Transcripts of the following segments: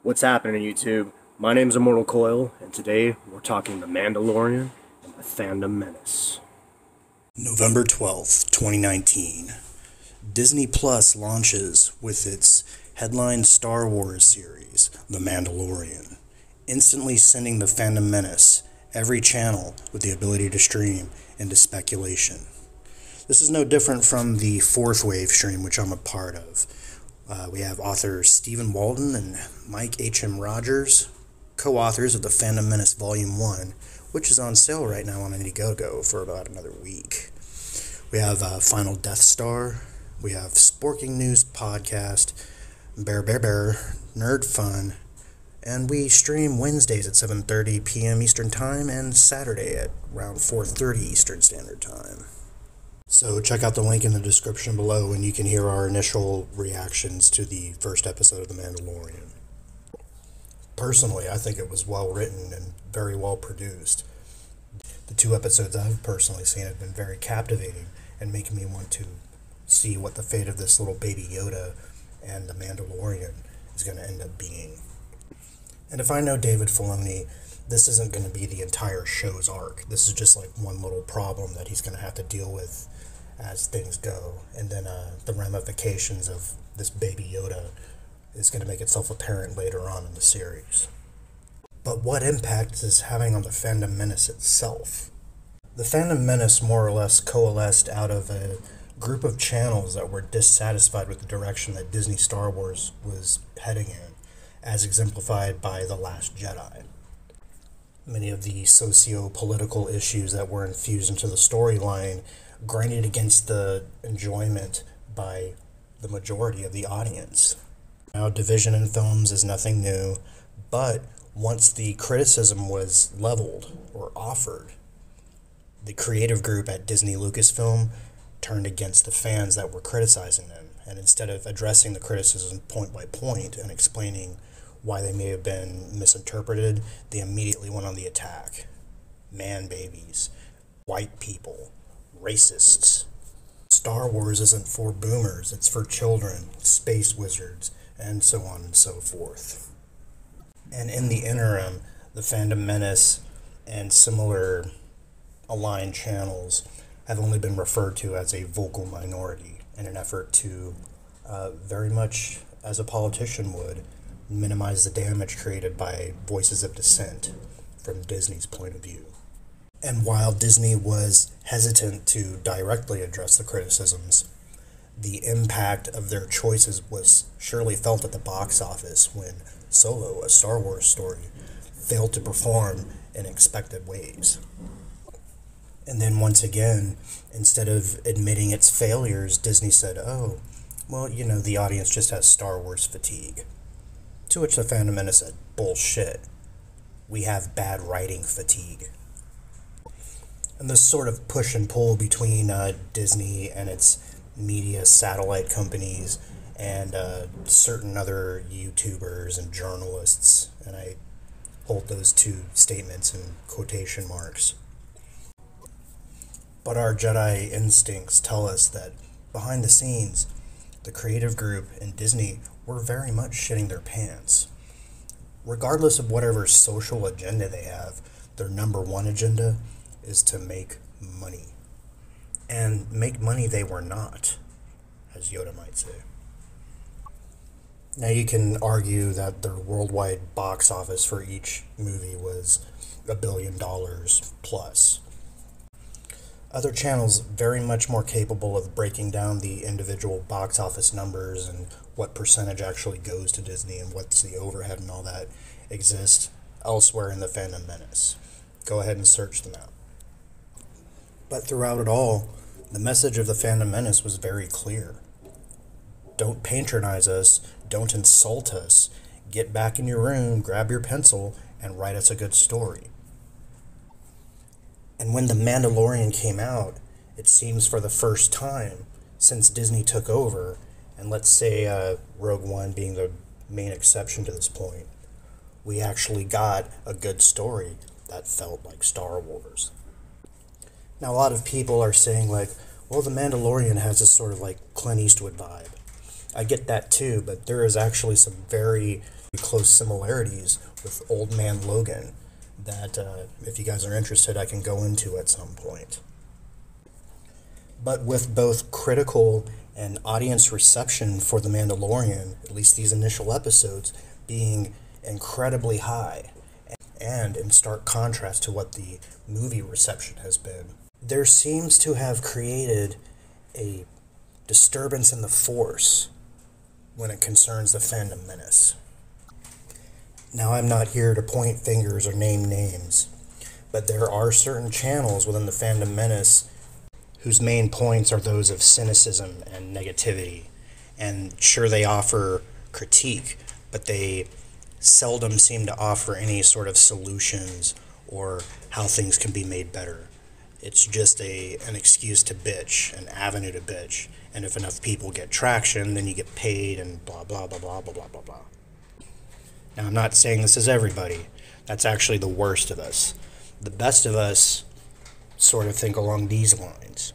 What's happening, YouTube? My name's Immortal Coil, and today we're talking The Mandalorian and the Fandom Menace. November 12th, 2019. Disney Plus launches with its headline Star Wars series, The Mandalorian, instantly sending the Fandom Menace every channel with the ability to stream into speculation. This is no different from the Fourth Wave stream, which I'm a part of. We have authors Stephen Walden and Mike H.M. Rogers, co-authors of the Fandom Menace Volume 1, which is on sale right now on Indiegogo for about another week. We have Final Death Star, we have Sporking News Podcast, Bear, Nerd Fun, and we stream Wednesdays at 7:30 p.m. Eastern Time and Saturday at around 4:30 Eastern Standard Time. So check out the link in the description below and you can hear our initial reactions to the first episode of The Mandalorian. Personally, I think it was well written and very well produced. The 2 episodes I've personally seen have been very captivating and making me want to see what the fate of this little baby Yoda and the Mandalorian is going to end up being. And if I know David Filoni, this isn't going to be the entire show's arc. This is just like one little problem that he's going to have to deal with as things go. And then the ramifications of this baby Yoda is going to make itself apparent later on in the series. But what impact is this having on the Fandom Menace itself? The Fandom Menace more or less coalesced out of a group of channels that were dissatisfied with the direction that Disney Star Wars was heading in, as exemplified by The Last Jedi. Many of the socio-political issues that were infused into the storyline grinded against the enjoyment by the majority of the audience. Now, division in films is nothing new, but once the criticism was leveled or offered, the creative group at Disney Lucasfilm turned against the fans that were criticizing them, and instead of addressing the criticism point by point and explaining why they may have been misinterpreted, they immediately went on the attack. Man babies, white people, racists. Star Wars isn't for boomers, it's for children, space wizards, and so on and so forth. And in the interim, the Fandom Menace and similar aligned channels have only been referred to as a vocal minority in an effort to, very much as a politician would, minimize the damage created by voices of dissent from Disney's point of view. And while Disney was hesitant to directly address the criticisms, the impact of their choices was surely felt at the box office when Solo, a Star Wars story, failed to perform in expected ways. And then once again, instead of admitting its failures, Disney said, oh, well, the audience just has Star Wars fatigue. To which the Fandom Menace said, bullshit. We have bad writing fatigue. And this sort of push and pull between Disney and its media satellite companies and certain other YouTubers and journalists, and I hold those 2 statements in quotation marks. But our Jedi instincts tell us that behind the scenes, the creative group and Disney were very much shitting their pants. Regardless of whatever social agenda they have, their number one agenda is to make money. And make money they were not, as Yoda might say. Now you can argue that their worldwide box office for each movie was $1 billion plus. Other channels very much more capable of breaking down the individual box office numbers and what percentage actually goes to Disney and what's the overhead and all that exist elsewhere in the Fandom Menace. Go ahead and search them out. But throughout it all, the message of the Fandom Menace was very clear. Don't patronize us, don't insult us, get back in your room, grab your pencil, and write us a good story. And when The Mandalorian came out, it seems for the first time since Disney took over, and let's say Rogue One being the main exception to this point, we actually got a good story that felt like Star Wars. Now, a lot of people are saying, like, well, The Mandalorian has this sort of like Clint Eastwood vibe. I get that too, but there is actually some very close similarities with Old Man Logan that, if you guys are interested, I can go into at some point. But with both critical and audience reception for The Mandalorian, at least these initial episodes, being incredibly high, and in stark contrast to what the movie reception has been, there seems to have created a disturbance in the force when it concerns the Fandom Menace. Now, I'm not here to point fingers or name names, but there are certain channels within the Fandom Menace whose main points are those of cynicism and negativity. And sure, they offer critique, but they seldom seem to offer any sort of solutions or how things can be made better. It's just an excuse to bitch, an avenue to bitch. And if enough people get traction, then you get paid and blah, blah, blah, blah, blah, blah, blah, blah. Now, I'm not saying this is everybody. That's actually the worst of us. The best of us sort of think along these lines.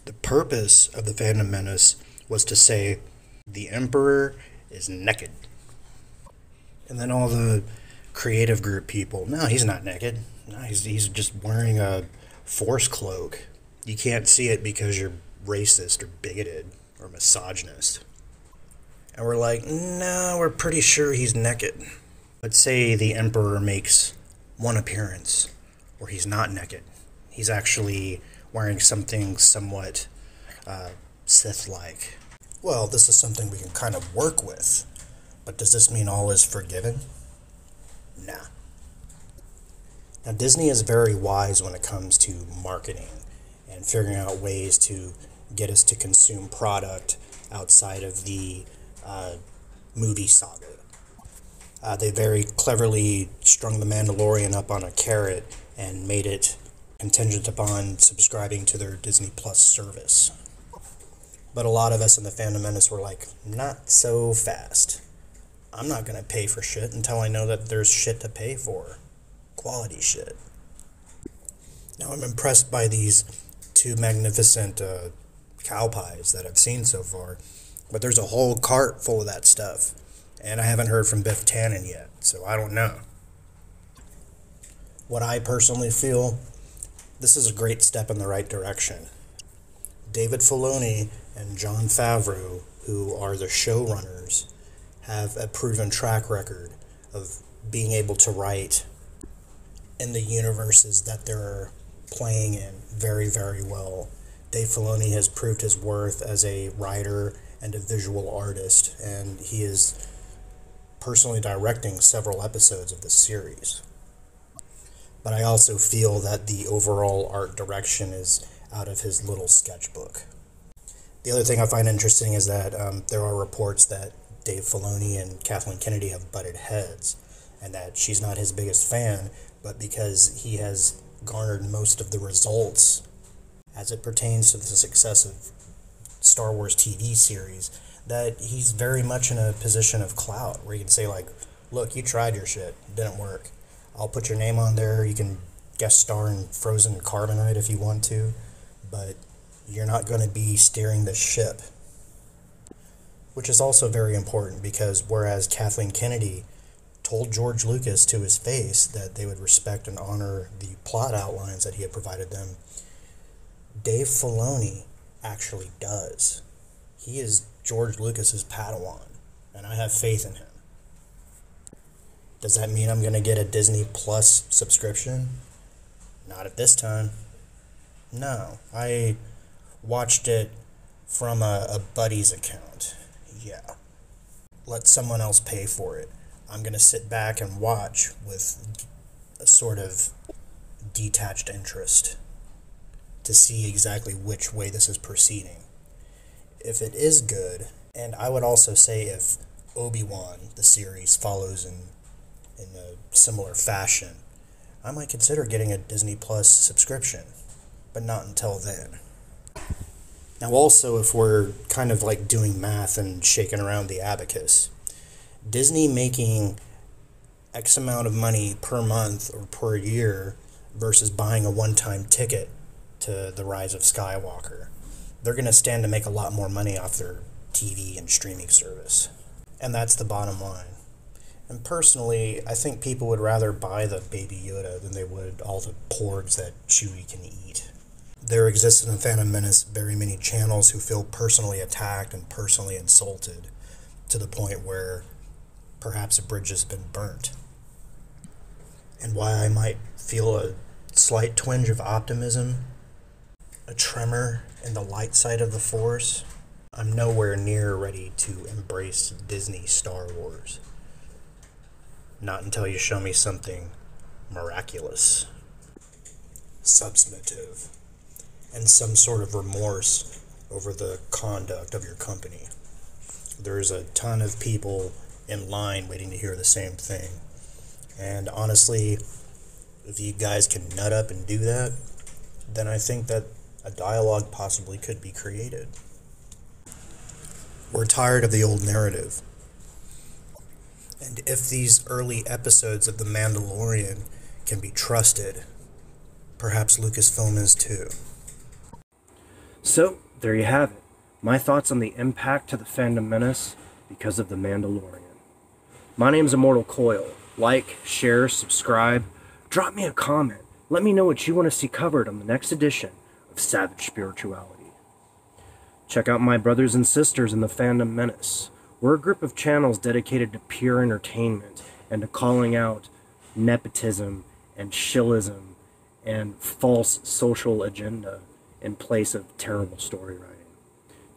The purpose of the Fandom Menace was to say, the Emperor is naked. And then all the creative group people, no, he's not naked. No, he's just wearing a Force cloak. You can't see it because you're racist or bigoted or misogynist. And we're like, no, we're pretty sure he's naked. Let's say the Emperor makes one appearance where he's not naked. He's actually wearing something somewhat Sith-like. Well, this is something we can kind of work with. But does this mean all is forgiven? Nah. Now, Disney is very wise when it comes to marketing and figuring out ways to get us to consume product outside of the movie saga. They very cleverly strung The Mandalorian up on a carrot and made it contingent upon subscribing to their Disney Plus service. But a lot of us in the Fandom Menace were like, not so fast. I'm not going to pay for shit until I know that there's shit to pay for. Quality shit. Now, I'm impressed by these two magnificent cow pies that I've seen so far, but there's a whole cart full of that stuff, and I haven't heard from Biff Tannen yet, so I don't know. What I personally feel, this is a great step in the right direction. David Filoni and Jon Favreau, who are the showrunners, have a proven track record of being able to write in the universes that they're playing in very, very well. Dave Filoni has proved his worth as a writer and a visual artist, and he is personally directing several episodes of this series. But I also feel that the overall art direction is out of his little sketchbook. The other thing I find interesting is that there are reports that Dave Filoni and Kathleen Kennedy have butted heads, and that she's not his biggest fan, but because he has garnered most of the results as it pertains to the success of Star Wars TV series, that he's very much in a position of clout, where you can say, like, look, you tried your shit, it didn't work. I'll put your name on there, you can guest star in Frozen Carbonite if you want to, but you're not going to be steering the ship. Which is also very important, because whereas Kathleen Kennedy told George Lucas to his face that they would respect and honor the plot outlines that he had provided them, Dave Filoni actually does. He is George Lucas's Padawan, and I have faith in him. Does that mean I'm going to get a Disney Plus subscription? Not at this time. No, I watched it from a buddy's account. Yeah. Let someone else pay for it. I'm going to sit back and watch with a sort of detached interest to see exactly which way this is proceeding. If it is good, and I would also say if Obi-Wan, the series, follows in a similar fashion, I might consider getting a Disney Plus subscription, but not until then. Now also, if we're kind of like doing math and shaking around the abacus, Disney making X amount of money per month or per year versus buying a one-time ticket to The Rise of Skywalker, they're going to stand to make a lot more money off their TV and streaming service. And that's the bottom line. And personally, I think people would rather buy the Baby Yoda than they would all the porgs that Chewie can eat. There exist in the Phantom Menace very many channels who feel personally attacked and personally insulted, to the point where perhaps a bridge has been burnt. And why I might feel a slight twinge of optimism, a tremor in the light side of the Force, I'm nowhere near ready to embrace Disney Star Wars. Not until you show me something miraculous, substantive, and some sort of remorse over the conduct of your company. There's a ton of people in line waiting to hear the same thing. And honestly, if you guys can nut up and do that, then I think that a dialogue possibly could be created. We're tired of the old narrative. And if these early episodes of The Mandalorian can be trusted, perhaps Lucasfilm is too. So, there you have it. My thoughts on the impact to the Phantom Menace because of The Mandalorian. My name's Immortal Coil. Like, share, subscribe. Drop me a comment. Let me know what you want to see covered on the next edition of Savage Spirituality. Check out my brothers and sisters in the Fandom Menace. We're a group of channels dedicated to pure entertainment and to calling out nepotism and shillism and false social agenda in place of terrible story writing.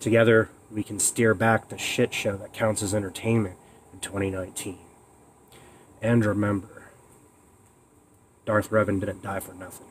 Together, we can steer back the shit show that counts as entertainment in 2019. And remember, Darth Revan didn't die for nothing.